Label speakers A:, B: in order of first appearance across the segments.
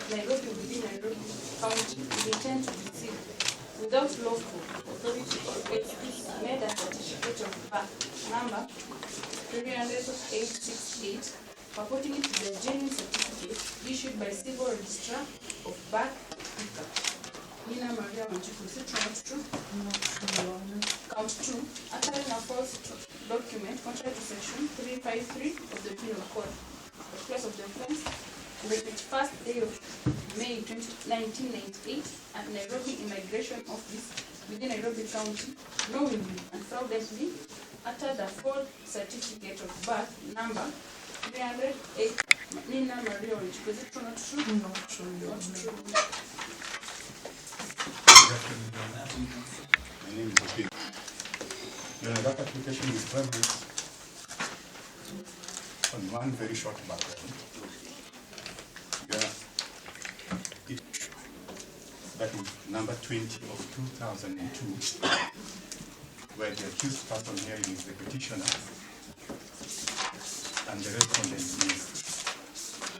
A: Nairobi within Nairobi County, we intend to receive without lawful authority or excuse made a certificate of birth number 300-868 purporting it to be a genuine certificate issued by Civil Registrar of Birth Ika. Nina Maria Wanjiku, is it true? Not true? Not true. Count 2. Uttering a false document contrary to section 353 of the Penal Code. The place of the offense, the 1st day of May 1998 at Nairobi Immigration Office within Nairobi County, knowingly and fraudulently uttered a false certificate of birth number 308. Nina Maria Wanjiku, is it true? Not true? Not true. Not true.
B: My name is Ophir. That application is premised on one very short background. That is number 20 of 2002, where the accused person here is the petitioner, and the respondent is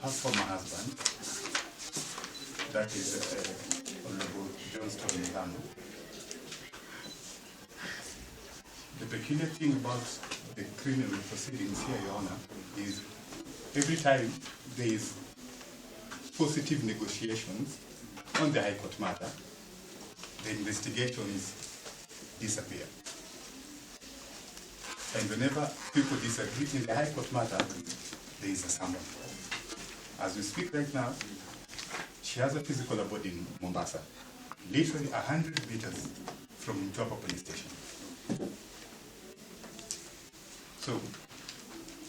B: her former husband, that is Honorable Johnstone Muthamas. The peculiar thing about the criminal proceedings here, Your Honor, is every time there is positive negotiations on the High Court matter, the investigations disappear. And whenever people disagree in the High Court matter, there is a summons. As we speak right now, she has a physical abode in Mombasa, literally 100 meters from Muthamas police station. So,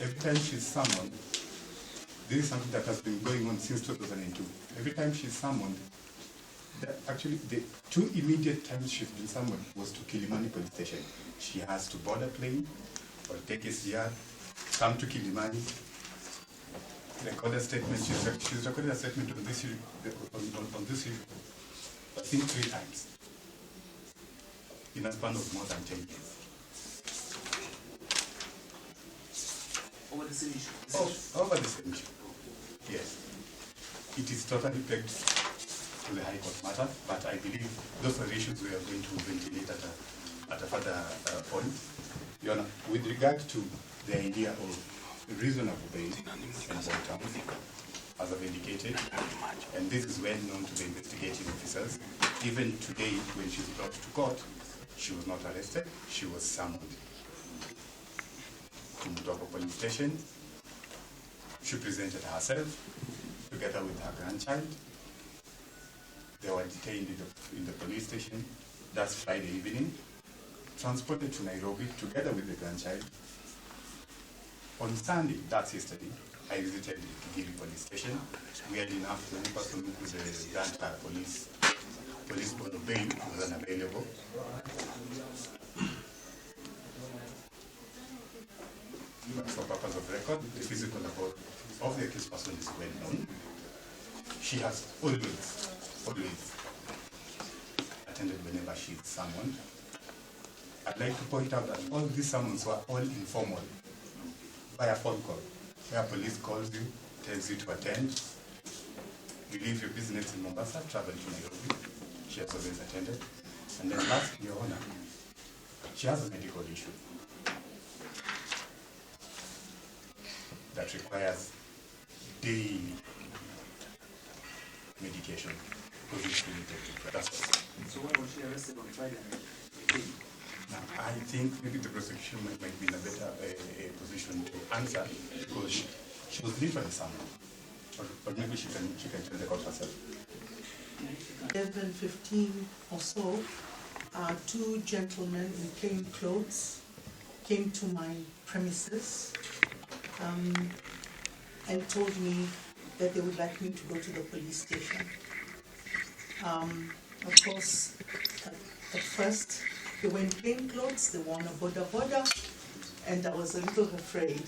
B: every time she's summoned, this is something that has been going on since 2002. Every time she's summoned, actually the 2 immediate times she's been summoned was to Kilimani police station. She has to board a plane or take a CR, come to Kilimani, record a statement. She's recorded a statement on this issue, I think 3 times in a span of more than 10 years.
C: Over the same issue?
B: Over the same issue, yes. It is totally pegged to the High Court matter, but I believe those are issues we are going to ventilate at a further point. Your Honor, with regard to the idea of reasonable bail and bond terms, as I've indicated, and this is well known to the investigating officers, even today when she's brought to court, she was not arrested, she was summoned to Muthamas police station. She presented herself together with her grandchild. They were detained in the police station. That's Friday evening. Transported to Nairobi together with the grandchild. On Sunday, that's yesterday, I visited the Kigiri police station. Weirdly enough, the only person who could grant her police bond of bail was unavailable. But for purpose of record, the physical abode of the accused person is well known. She has always attended whenever she is summoned. I'd like to point out that all these summons were all informal, via phone call, where police calls you, tells you to attend. You leave your business in Mombasa, travel to Nairobi. She has always attended. And then last, Your Honor, she has a medical issue that requires daily medication. That's all.
C: So why was she arrested on Friday?
B: Now, I think maybe the prosecution might be in a better position to answer, because she was literally summoned. But maybe she can tell the court herself.
D: 11:15 or so, 2 gentlemen in plain clothes came to my premises and told me that they would like me to go to the police station. Of course, at first, they were in plain clothes, they were on a boda, and I was a little afraid.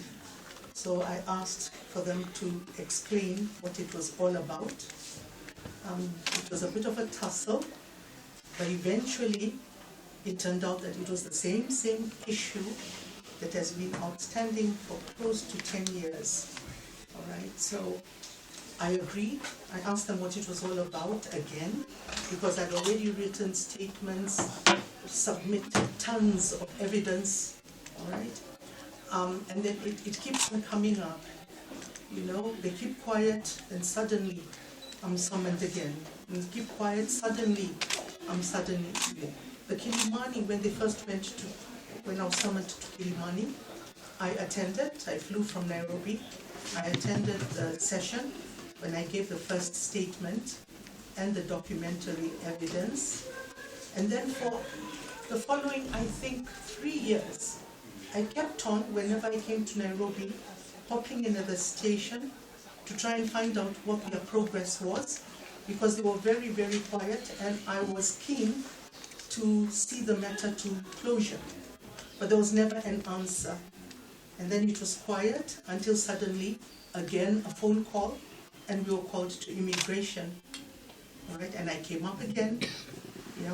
D: So I asked for them to explain what it was all about. It was a bit of a tussle, but eventually it turned out that it was the same issue that has been outstanding for close to 10 years. All right, so I agreed. I asked them what it was all about again, because I'd already written statements, submitted tons of evidence, all right? And then it keeps on coming up. You know, they keep quiet, and suddenly I'm summoned again. And keep quiet, suddenly I'm suddenly. The Kilimani, when they first went to, when I was summoned to Kilimani, I attended. I flew from Nairobi. I attended the session when I gave the first statement and the documentary evidence. And then for the following, I think, 3 years, I kept on, whenever I came to Nairobi, popping in at the station to try and find out what their progress was, because they were very, very quiet, and I was keen to see the matter to closure. But there was never an answer. And then it was quiet until suddenly, again, a phone call, and we were called to immigration. All right, and I came up again,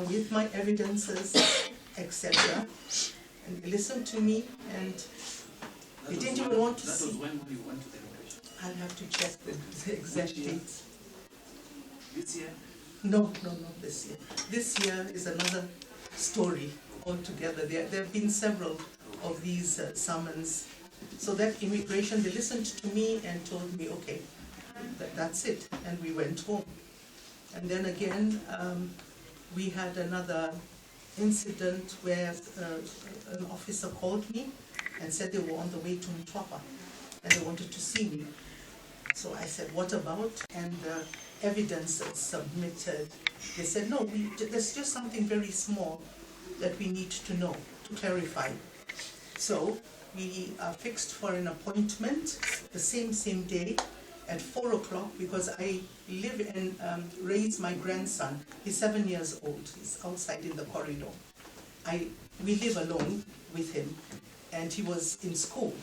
D: with my evidences, etc. And they listened to me, and they didn't even want to see.
C: That was when you went to the immigration?
D: I'll have to check the exact dates.
C: This year?
D: No, not this year. This year is another story altogether. There have been several of these summons. So that immigration, they listened to me and told me, okay, that's it. And we went home. And then again, we had another incident where an officer called me and said they were on the way to Muthamas and they wanted to see me. So I said, what about? And evidence submitted. They said, no, there's just something very small that we need to know, to clarify. So we fixed for an appointment the same day at 4 o'clock, because I live and raise my grandson. He's 7 years old. He's outside in the corridor. We live alone with him, and he was in school,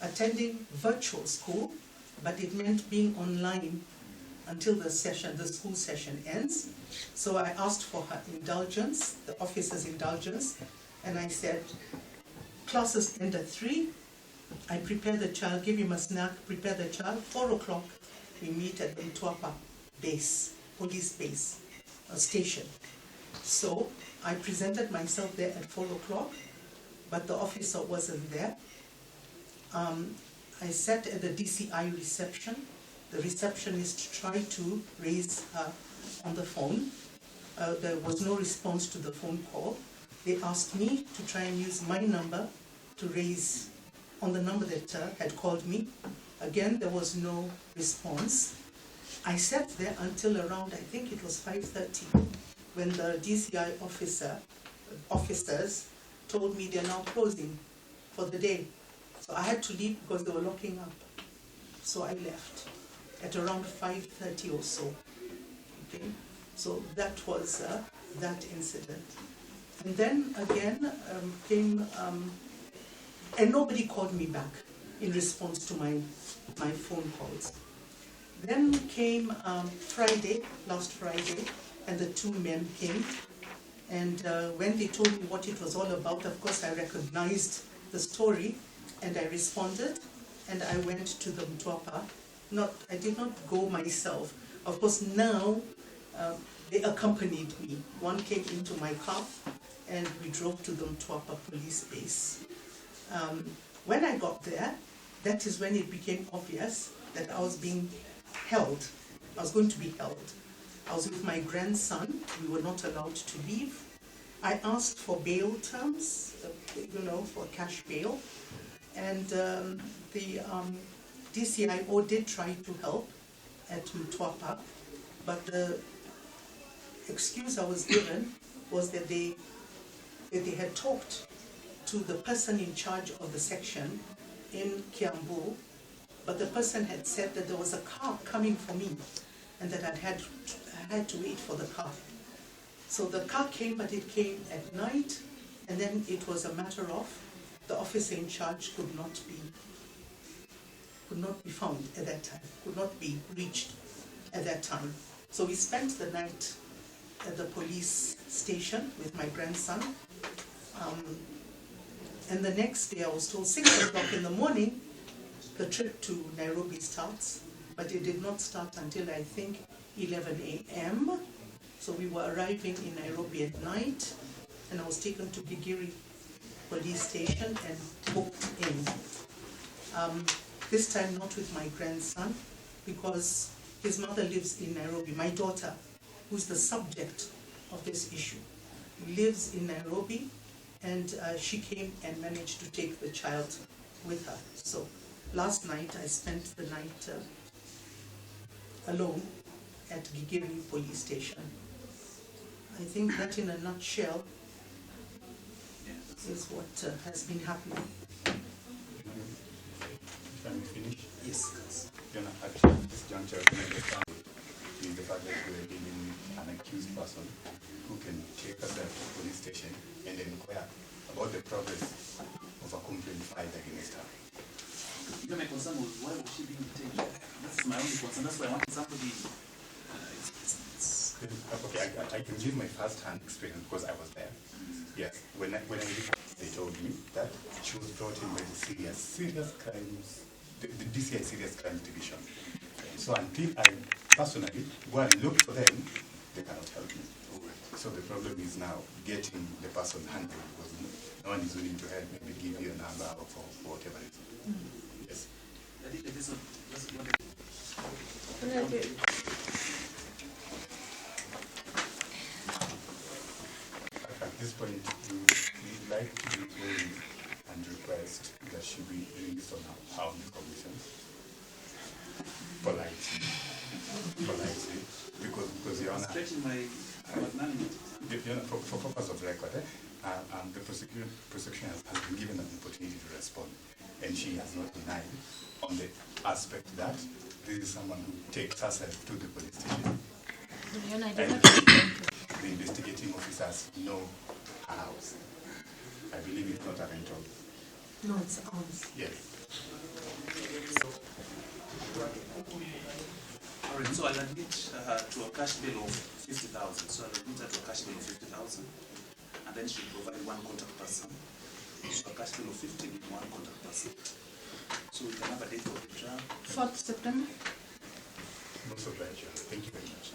D: attending virtual school, but it meant being online until the school session ends. So I asked for her indulgence, the officer's indulgence, and I said, classes end at 3. I prepare the child, give him a snack, prepare the child. 4 o'clock, we meet at the Muthamas base, police base, station. So I presented myself there at 4 o'clock, but the officer wasn't there. I sat at the DCI reception. The receptionist tried to raise her on the phone. There was no response to the phone call. They asked me to try and use my number to raise on the number that had called me. Again, there was no response. I sat there until around, I think it was 5:30, when the DCI officers told me they're now closing for the day. So I had to leave because they were locking up. So I left at around 5:30 or so. Okay, so that was that incident. And then again came, and nobody called me back in response to my phone calls. Then came last Friday, and the two men came. And when they told me what it was all about, of course I recognized the story, and I responded, and I went to the Muthamas. I did not go myself. Of course now they accompanied me. One came into my car, and we drove to the Muthamas police base. When I got there, that is when it became obvious that I was being held. I was going to be held. I was with my grandson. We were not allowed to leave. I asked for bail terms, for cash bail. And the DCIO did try to help at Muthamas, but the excuse I was given was that they had talked to the person in charge of the section in Kiambu, but the person had said that there was a car coming for me and that I had to wait for the car. So the car came, but it came at night, and then it was a matter of the officer in charge could not be found at that time, could not be reached at that time. So we spent the night at the police station with my grandson. And the next day I was told 6 o'clock in the morning, the trip to Nairobi starts. but it did not start until I think 11 a.m. So we were arriving in Nairobi at night, and I was taken to Gigiri police station and booked in. This time not with my grandson, because his mother lives in Nairobi. My daughter, who's the subject of this issue, lives in Nairobi, and she came and managed to take the child with her. So last night I spent the night alone at Gigiri police station. I think that in a nutshell is what has been happening.
B: Can we finish?
C: Yes.
B: You know, at this juncture, is the fact that we're dealing with an accused person who can take us to the police station and inquire about the progress of a complaint filed against her.
C: You know, my concern was, why was she being detained? That's my only concern. That's why I wanted somebody.
B: Okay, I can give my first-hand experience because I was there. Yes, when I they told me that she was brought in by the serious crimes, the DCI Serious Crimes Division. So until I personally go and look for them, they cannot help me. So the problem is now getting the person handled, because no one is willing to help, maybe give you a number or for whatever it is. Yes.
C: I think this one.
B: At this point, we'd like to go and request that she be released on her own commissions. Politely, because Your Honor,
C: Stretching my magnanimity.
B: for purpose of record, the prosecution has been given an opportunity to respond, and she has not denied on the aspect that this is someone who takes herself to the police station. And the investigating officers know her house. I believe it's not a rental.
D: No, it's ours.
B: Yes.
C: Alright, so I'll admit her to a cash bill of 50,000. So I'll admit her to a cash bill of 50,000, and then she'll provide one contact person. So a cash bill of 50 with one contact person. So we can have a date for the trial.
A: 4th September.
B: Most of that, Thank you very much.